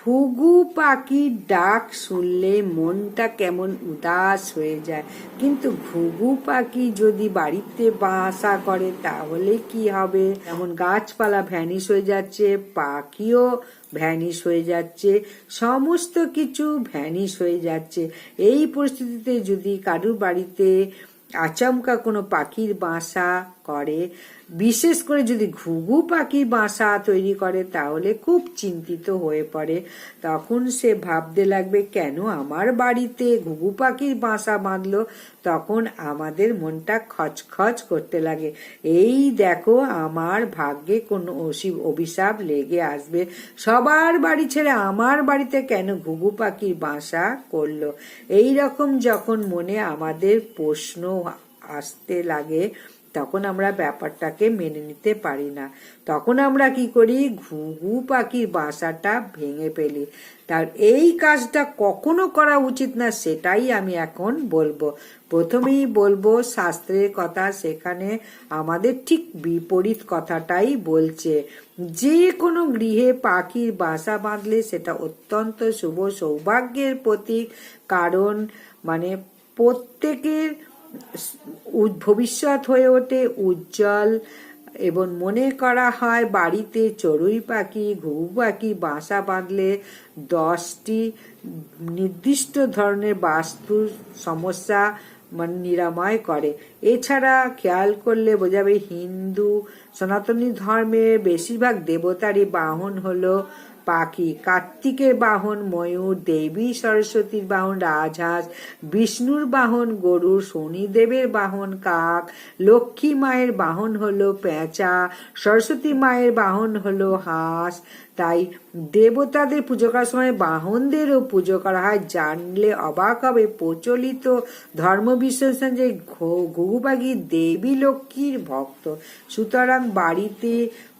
ঘুঘু পাখির ডাক শুনলে মনটা কেমন উদাস হয়ে যায়, কিন্তু ঘুঘু পাখি যদি বাড়িতে বাসা করে তাহলে কি হবে? এমন গাছপালা ভ্যানিশ হয়ে যাচ্ছে, পাখিও ভ্যানিশ হয়ে যাচ্ছে, সমস্ত কিছু ভ্যানিশ হয়ে যাচ্ছে। এই পরিস্থিতিতে যদি কারুর বাড়িতে আচমকা কোনো পাখির বাসা করে, বিশেষ করে যদি ঘুঘু পাখির বাসা তৈরি করে, তাহলে খুব চিন্তিত হয়ে পড়ে। তখন সে ভাবতে লাগবে, কেন আমার বাড়িতে ঘুঘু পাখির বাসা বাঁধলো? তখন আমাদের মনটা খচখচ করতে লাগে, এই দেখো আমার ভাগ্যে কোনো অভিশাপ লেগে আসবে, সবার বাড়ি ছেড়ে আমার বাড়িতে কেন ঘুঘু পাখির বাসা করলো? এই রকম যখন মনে আমাদের প্রশ্ন আসতে লাগে, তখন আমরা ব্যাপারটাকে মেনে নিতে পারি না। তখন আমরা কি করি? ঘুঘু পাখির বাসাটা ভেঙে ফেলি। তার এই কাজটা কখনো করা উচিত না, সেটাই আমি এখন বলবো। প্রথমেই বলবো শাস্ত্রের কথা, সেখানে আমাদের ঠিক বিপরীত কথাটাই বলছে। যে কোনো গৃহে পাখির বাসা বাঁধলে সেটা অত্যন্ত শুভ, সৌভাগ্যের প্রতীক। কারণ প্রত্যেকের ভবিষ্যৎ হয়ে ওঠে উজ্জ্বল, এবং মনে করা হয় বাড়িতে চড়ুই পাখি, ঘুঘু পাখি বাসা বাঁধলে 10টি নির্দিষ্ট ধরনের বাস্তু সমস্যা নিরাময় করে। এছাড়া খেয়াল করলে বোঝা যাবে, হিন্দু সনাতনী ধর্মের বেশিরভাগ দেবতারই বাহন হলো পাখি। কার্তিকের বাহন ময়ূর, দেবী সরস্বতীর বাহন রাজহাঁস, বিষ্ণুর বাহন গরু, শনিদেবের বাহন কাক, লক্ষ্মী মায়ের বাহন হলো পেঁচা, সরস্বতী মায়ের বাহন হলো হাঁস। তাই দেবতাদের পুজো করার সময় বাহনদেরও পুজো করা হয়। জানলে অবাক হবে, প্রচলিত ধর্ম বিশ্বাস যে ঘুঘু পাখি দেবী লক্ষ্মীর ভক্ত। সুতরাং বাড়িতে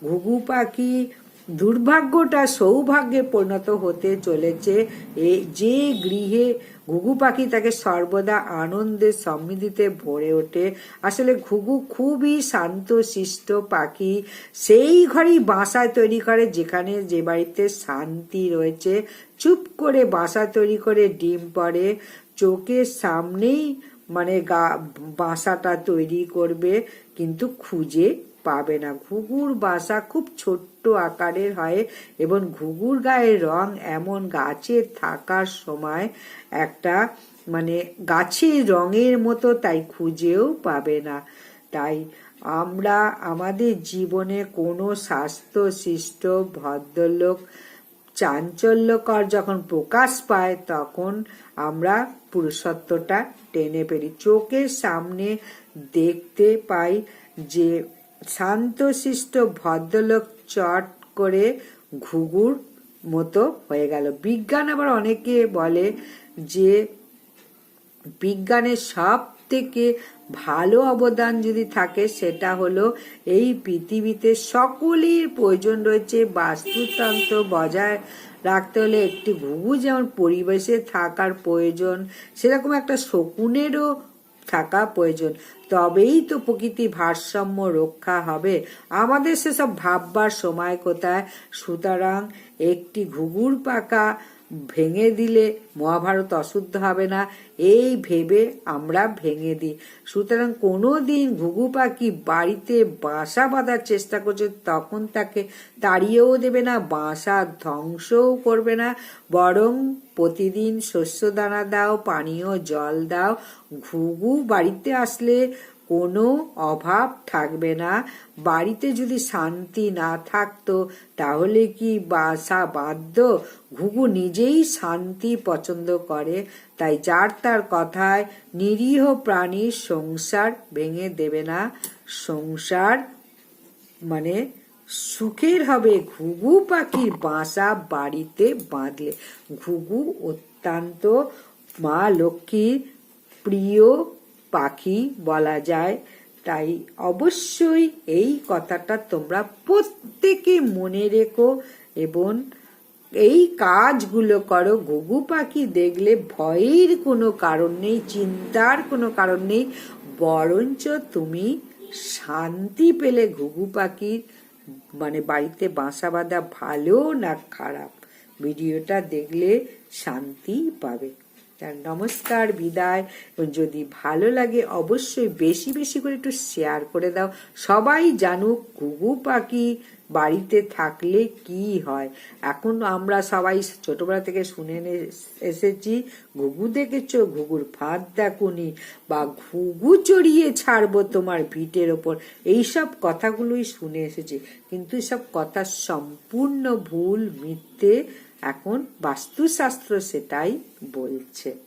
ঘুঘু পাখি দুর্ভাগ্যটা সৌভাগ্যে পরিণত হতে চলেছে। যে গৃহে ঘুঘু পাখি তাকে সর্বদা আনন্দের সমৃদ্ধিতে ভরে ওঠে। আসলে ঘুঘু খুবই শান্ত শিষ্ট পাখি। সেই ঘরেই বাসা তৈরি করে যেখানে, যে বাড়িতে শান্তি রয়েছে। চুপ করে বাসা তৈরি করে ডিম পাড়ে, চোখের সামনেই বাসাটা তৈরি করবে, কিন্তু খুঁজে পাবে না। ঘুঘুর বাসা খুব ছোট্ট আকারের হয়, এবং ঘুঘুর গায়ের রং এমন গাছে থাকার সময় একটা গাছের রঙের মতো, তাই খুঁজেও পাবে না। তাই আমরা আমাদের জীবনে কোনো স্বাস্থ্য শিষ্ট ভদ্রলোক চাঞ্চল্যকর যখন প্রকাশ পায়, তখন আমরা পুরুষত্বটা টেনে ফেলি। চোখের সামনে দেখতে পাই যে শান্তশিষ্ট ভদ্রলোক চট করে ঘুঘুর মতো হয়ে গেল। বিজ্ঞান আবার অনেকে বলে যে বিজ্ঞানের সব থেকে ভালো অবদান যদি থাকে, সেটা হলো এই পৃথিবীতে সকলের প্রয়োজন রয়েছে। বাস্তুতন্ত্র বজায় রাখতে হলে একটি ঘুঘু যেমন পরিবেশে থাকার প্রয়োজন, সেরকম একটা শকুনেরও থাকা প্রয়োজন। তবেই তো প্রকৃতি ভারসাম্য রক্ষা হবে। আমাদের সেসব ভাববার সময় কোথায়? সুতরাং একটি ঘুঘুর পাখা ভেঙে দিলে মহাভারত অশুদ্ধ হবে না, এই ভেবে আমরা ভেঙে দিই। সুতরাং কোনো দিন ঘুঘু পাখি বাড়িতে বাসা বাঁধার চেষ্টা করছে, তখন তাকে তাড়িয়েও দেবে না, বাসা ধ্বংসও করবে না, বরং প্রতিদিন শস্য দানা দাও, পানীয় জল দাও। ঘুঘু বাড়িতে আসলে কোনো অভাব থাকবে না। বাড়িতে যদি শান্তি না থাকতো, তাহলে কি বাসা বাঁধত? ঘুঘু নিজেই শান্তি পছন্দ করে। তাই যার তার কথায় নিরীহ প্রাণীর সংসার ভেঙে দেবে না। সংসার সুখের হবে ঘুঘু পাখির বাসা বাড়িতে বাঁধলে। ঘুঘু অত্যন্ত মা লক্ষ্মীর প্রিয় পাখি বলা যায়। তাই অবশ্যই এই কথাটা তোমরা প্রত্যেকে মনে রেখো এবং এই কাজগুলো করো। ঘুঘু পাখি দেখলে ভয়ের কোনো কারণ নেই, চিন্তার কোনো কারণ নেই, বরঞ্চ তুমি শান্তি পেলে। ঘুঘু পাখির বাড়িতে বাসা বাঁধা ভালো না খারাপ, ভিডিওটা দেখলে শান্তি পাবে। তার নমস্কার, বিদায়। যদি ভালো লাগে অবশ্যই বেশি বেশি করে একটু শেয়ার করে দাও, সবাই জানুক ঘুঘু পাখি বাড়িতে থাকলে কি হয়। এখন আমরা সবাই ছোটবেলা থেকে শুনে এসেছি ঘুঘু দেখেছো, ঘুঘুর ফাঁদ দেখুনি, বা ঘুঘু চড়িয়ে ছাড়বো তোমার ভিটের ওপর, এইসব কথাগুলোই শুনে এসেছি। কিন্তু এসব কথা সম্পূর্ণ ভুল, মিথ্যে। এখন বাস্তুশাস্ত্র সেটাই বলছে।